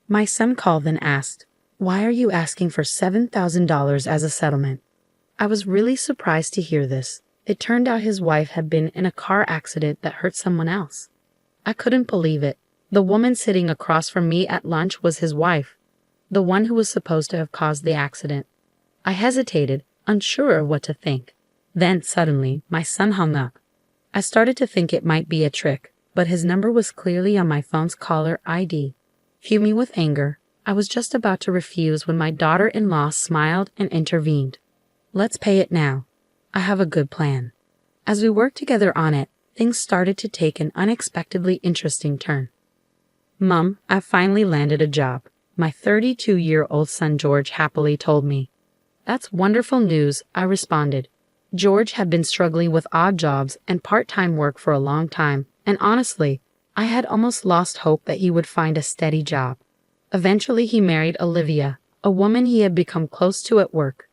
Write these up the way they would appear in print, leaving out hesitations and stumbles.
My son called and asked, "Why are you asking for $7,000 as a settlement?" I was really surprised to hear this. It turned out his wife had been in a car accident that hurt someone else. I couldn't believe it. The woman sitting across from me at lunch was his wife, the one who was supposed to have caused the accident. I hesitated, unsure of what to think. Then, suddenly, my son hung up. I started to think it might be a trick, but his number was clearly on my phone's caller ID. Fuming with anger, I was just about to refuse when my daughter-in-law smiled and intervened. "Let's pay it now. I have a good plan." As we worked together on it, things started to take an unexpectedly interesting turn. "Mom, I've finally landed a job," my 32-year-old son George happily told me. "That's wonderful news," I responded. George had been struggling with odd jobs and part-time work for a long time, and honestly, I had almost lost hope that he would find a steady job. Eventually he married Olivia, a woman he had become close to at work.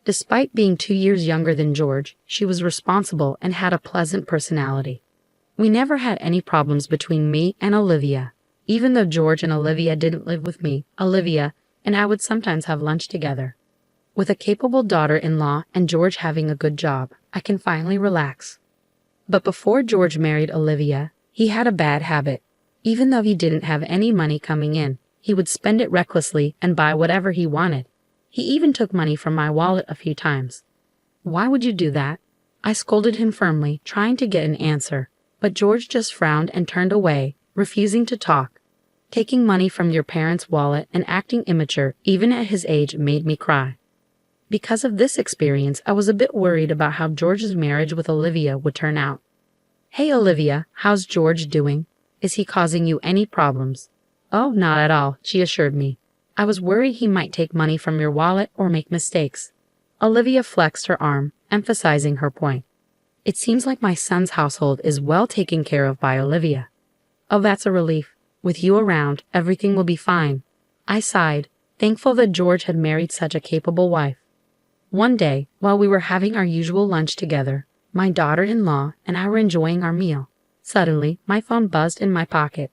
Despite being 2 years younger than George, she was responsible and had a pleasant personality. We never had any problems between me and Olivia. Even though George and Olivia didn't live with me, Olivia and I would sometimes have lunch together. With a capable daughter-in-law and George having a good job, I can finally relax. But before George married Olivia, he had a bad habit. Even though he didn't have any money coming in, he would spend it recklessly and buy whatever he wanted. He even took money from my wallet a few times. "Why would you do that?" I scolded him firmly, trying to get an answer, but George just frowned and turned away, refusing to talk. Taking money from your parents' wallet and acting immature, even at his age, made me cry. Because of this experience, I was a bit worried about how George's marriage with Olivia would turn out. "Hey Olivia, how's George doing? Is he causing you any problems?" "Oh, not at all," she assured me. "I was worried he might take money from your wallet or make mistakes." Olivia flexed her arm, emphasizing her point. "It seems like my son's household is well taken care of by Olivia." "Oh, that's a relief. With you around, everything will be fine." I sighed, thankful that George had married such a capable wife. One day, while we were having our usual lunch together, my daughter-in-law and I were enjoying our meal. Suddenly, my phone buzzed in my pocket.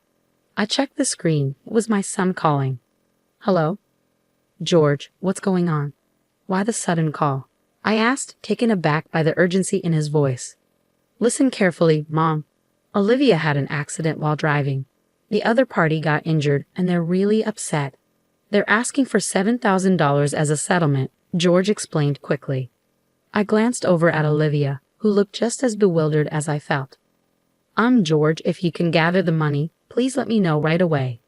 I checked the screen. It was my son calling. "Hello?" "George, what's going on? Why the sudden call?" I asked, taken aback by the urgency in his voice. "Listen carefully, Mom. Olivia had an accident while driving. The other party got injured, and they're really upset. They're asking for $7,000 as a settlement," George explained quickly. I glanced over at Olivia, who looked just as bewildered as I felt. George, if you can gather the money, please let me know right away."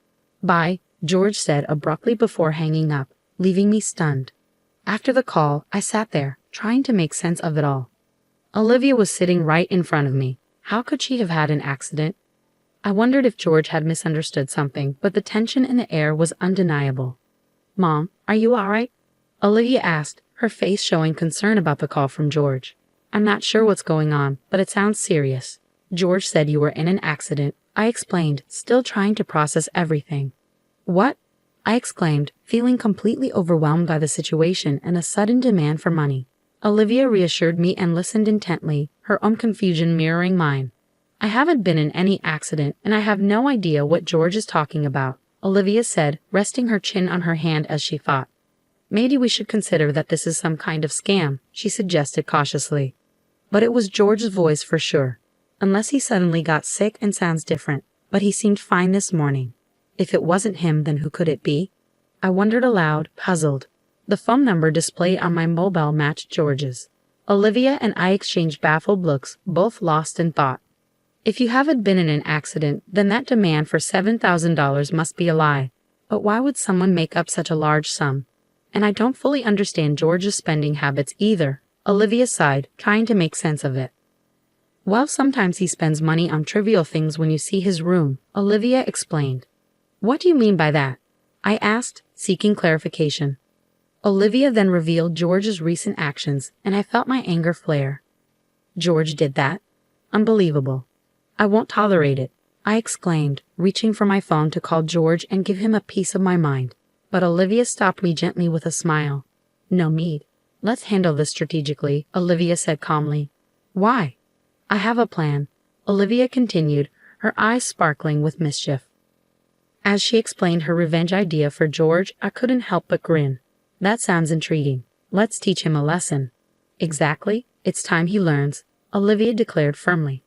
"Bye," George said abruptly before hanging up, leaving me stunned. After the call, I sat there, trying to make sense of it all. Olivia was sitting right in front of me. How could she have had an accident? I wondered if George had misunderstood something, but the tension in the air was undeniable. "Mom, are you all right?" Olivia asked, her face showing concern about the call from George. "I'm not sure what's going on, but it sounds serious. George said you were in an accident," I explained, still trying to process everything. "What?" I exclaimed, feeling completely overwhelmed by the situation and a sudden demand for money. Olivia reassured me and listened intently, her own confusion mirroring mine. "I haven't been in any accident, and I have no idea what George is talking about," Olivia said, resting her chin on her hand as she thought. "Maybe we should consider that this is some kind of scam," she suggested cautiously. But it was George's voice for sure. Unless he suddenly got sick and sounds different, but he seemed fine this morning. If it wasn't him, then who could it be? I wondered aloud, puzzled. The phone number displayed on my mobile matched George's. Olivia and I exchanged baffled looks, both lost in thought. If you haven't been in an accident, then that demand for $7,000 must be a lie. But why would someone make up such a large sum? And I don't fully understand George's spending habits either, Olivia sighed, trying to make sense of it. "Well, sometimes he spends money on trivial things when you see his room," Olivia explained. "What do you mean by that?" I asked, seeking clarification. Olivia then revealed George's recent actions, and I felt my anger flare. "George did that? Unbelievable. I won't tolerate it," I exclaimed, reaching for my phone to call George and give him a piece of my mind. But Olivia stopped me gently with a smile. "No need. Let's handle this strategically," Olivia said calmly. "Why?" "I have a plan," Olivia continued, her eyes sparkling with mischief. As she explained her revenge idea for George, I couldn't help but grin. That sounds intriguing. Let's teach him a lesson. Exactly, it's time he learns, Olivia declared firmly.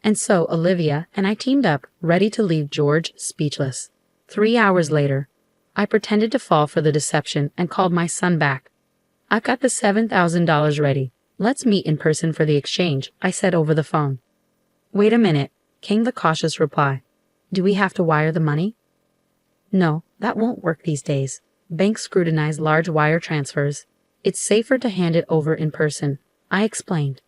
And so Olivia and I teamed up, ready to leave George speechless. 3 hours later, I pretended to fall for the deception and called my son back. I've got the $7,000 ready. Let's meet in person for the exchange, I said over the phone. Wait a minute, came the cautious reply. Do we have to wire the money? No, that won't work these days. Banks scrutinize large wire transfers. It's safer to hand it over in person, I explained.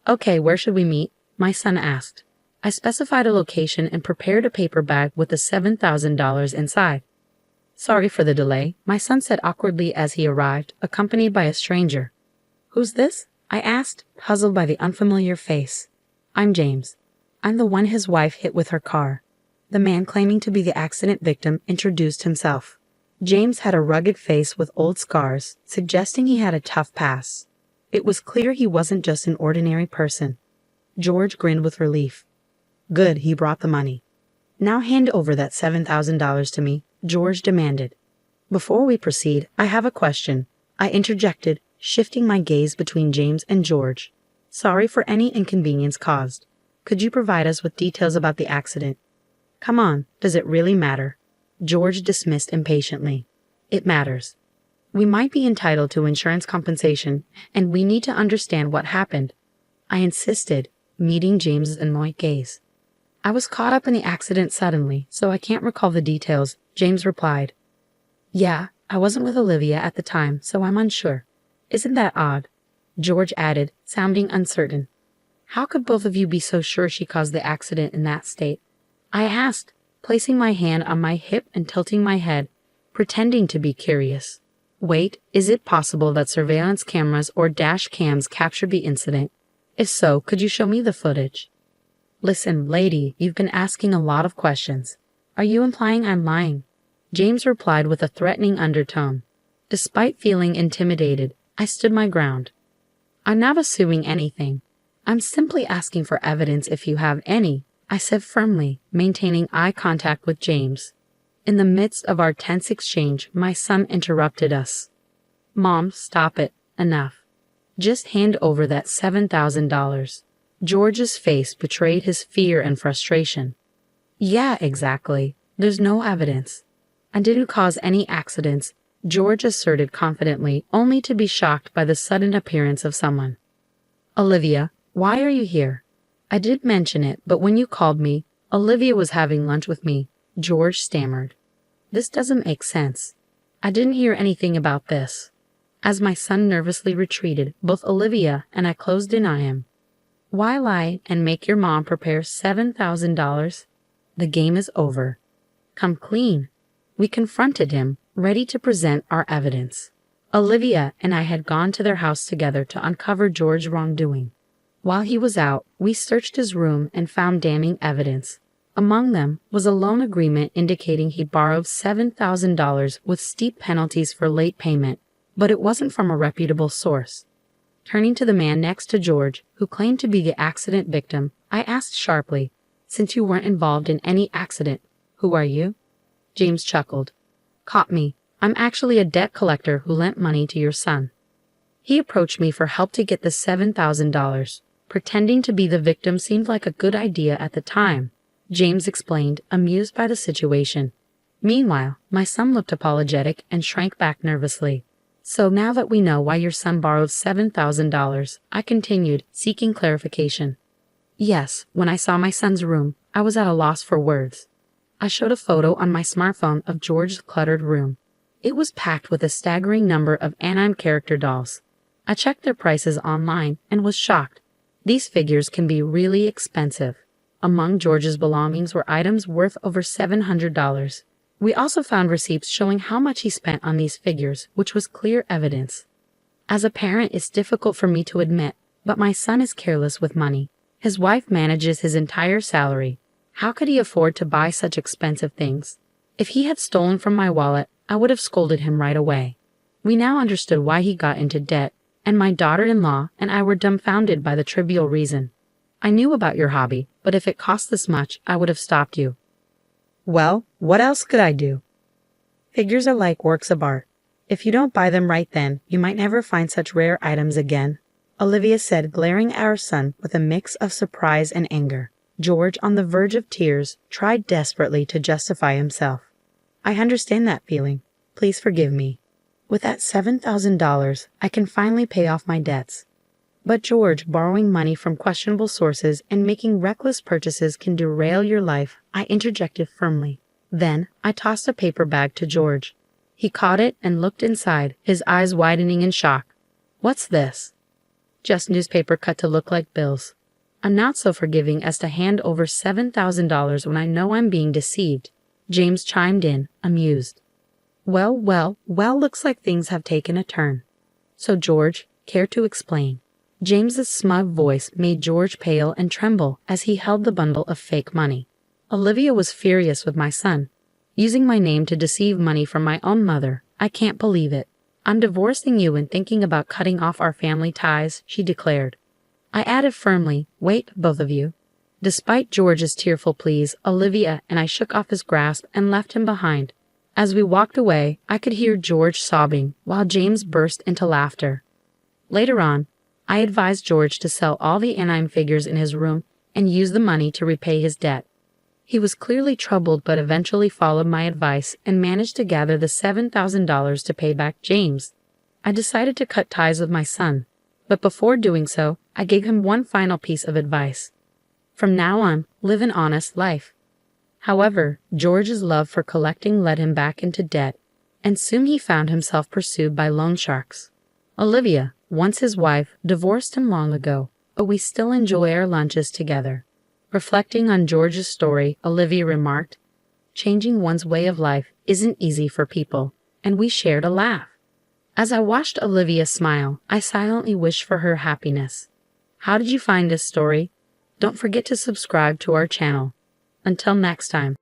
Okay, where should we meet? My son asked. I specified a location and prepared a paper bag with the $7,000 inside. Sorry for the delay, my son said awkwardly as he arrived, accompanied by a stranger. Who's this? I asked, puzzled by the unfamiliar face. I'm James. I'm the one his wife hit with her car. The man claiming to be the accident victim introduced himself. James had a rugged face with old scars, suggesting he had a tough past. It was clear he wasn't just an ordinary person. George grinned with relief. Good, he brought the money. Now hand over that $7,000 to me, George demanded. Before we proceed, I have a question, I interjected, shifting my gaze between James and George. Sorry for any inconvenience caused. Could you provide us with details about the accident? Come on, does it really matter? George dismissed impatiently. It matters. We might be entitled to insurance compensation, and we need to understand what happened. I insisted, meeting James's annoyed gaze. I was caught up in the accident suddenly, so I can't recall the details, James replied. Yeah, I wasn't with Olivia at the time, so I'm unsure. Isn't that odd? George added, sounding uncertain. How could both of you be so sure she caused the accident in that state? I asked, placing my hand on my hip and tilting my head, pretending to be curious. Wait, is it possible that surveillance cameras or dash cams captured the incident? If so, could you show me the footage? Listen, lady, you've been asking a lot of questions. Are you implying I'm lying? James replied with a threatening undertone. Despite feeling intimidated, I stood my ground. I'm not assuming anything. I'm simply asking for evidence if you have any, I said firmly, maintaining eye contact with James. In the midst of our tense exchange, my son interrupted us. Mom, stop it. Enough. Just hand over that $7,000. George's face betrayed his fear and frustration. Yeah, exactly. There's no evidence. I didn't cause any accidents, George asserted confidently, only to be shocked by the sudden appearance of someone. Olivia, why are you here? I did mention it, but when you called me, Olivia was having lunch with me, George stammered. This doesn't make sense. I didn't hear anything about this. As my son nervously retreated, both Olivia and I closed in on him. Why lie and make your mom prepare $7,000? The game is over. Come clean. We confronted him, ready to present our evidence. Olivia and I had gone to their house together to uncover George's wrongdoing. While he was out, we searched his room and found damning evidence. Among them was a loan agreement indicating he'd borrowed $7,000 with steep penalties for late payment, but it wasn't from a reputable source. Turning to the man next to George, who claimed to be the accident victim, I asked sharply, Since you weren't involved in any accident, who are you? James chuckled. Caught me. I'm actually a debt collector who lent money to your son. He approached me for help to get the $7,000. Pretending to be the victim seemed like a good idea at the time, James explained, amused by the situation. Meanwhile, my son looked apologetic and shrank back nervously. So now that we know why your son borrowed $7,000, I continued, seeking clarification. Yes, when I saw my son's room, I was at a loss for words. I showed a photo on my smartphone of George's cluttered room. It was packed with a staggering number of anime character dolls. I checked their prices online and was shocked. These figures can be really expensive. Among George's belongings were items worth over $700. We also found receipts showing how much he spent on these figures, which was clear evidence. As a parent, it's difficult for me to admit, but my son is careless with money. His wife manages his entire salary. How could he afford to buy such expensive things? If he had stolen from my wallet, I would have scolded him right away. We now understood why he got into debt, and my daughter-in-law and I were dumbfounded by the trivial reason. I knew about your hobby, but if it cost this much, I would have stopped you. Well, what else could I do? Figures are like works of art. If you don't buy them right then, you might never find such rare items again, Olivia said, glaring at her son with a mix of surprise and anger. George, on the verge of tears, tried desperately to justify himself. I understand that feeling. Please forgive me. With that $7,000, I can finally pay off my debts. But George, borrowing money from questionable sources and making reckless purchases can derail your life, I interjected firmly. Then, I tossed a paper bag to George. He caught it and looked inside, his eyes widening in shock. What's this? Just newspaper cut to look like bills. I'm not so forgiving as to hand over $7,000 when I know I'm being deceived, James chimed in, amused. Well, looks like things have taken a turn. So George, care to explain? James's smug voice made George pale and tremble as he held the bundle of fake money. Olivia was furious with my son. Using my name to deceive money from my own mother. I can't believe it. I'm divorcing you and thinking about cutting off our family ties, she declared. I added firmly, wait, both of you. Despite George's tearful pleas, Olivia and I shook off his grasp and left him behind. As we walked away, I could hear George sobbing while James burst into laughter. Later on, I advised George to sell all the anime figures in his room and use the money to repay his debt. He was clearly troubled but eventually followed my advice and managed to gather the $7,000 to pay back James. I decided to cut ties with my son, but before doing so, I gave him one final piece of advice. From now on, live an honest life. However, George's love for collecting led him back into debt, and soon he found himself pursued by loan sharks. Olivia, once his wife, divorced him long ago, but we still enjoy our lunches together. Reflecting on George's story, Olivia remarked, changing one's way of life isn't easy for people, and we shared a laugh. As I watched Olivia smile, I silently wished for her happiness. How did you find this story? Don't forget to subscribe to our channel. Until next time.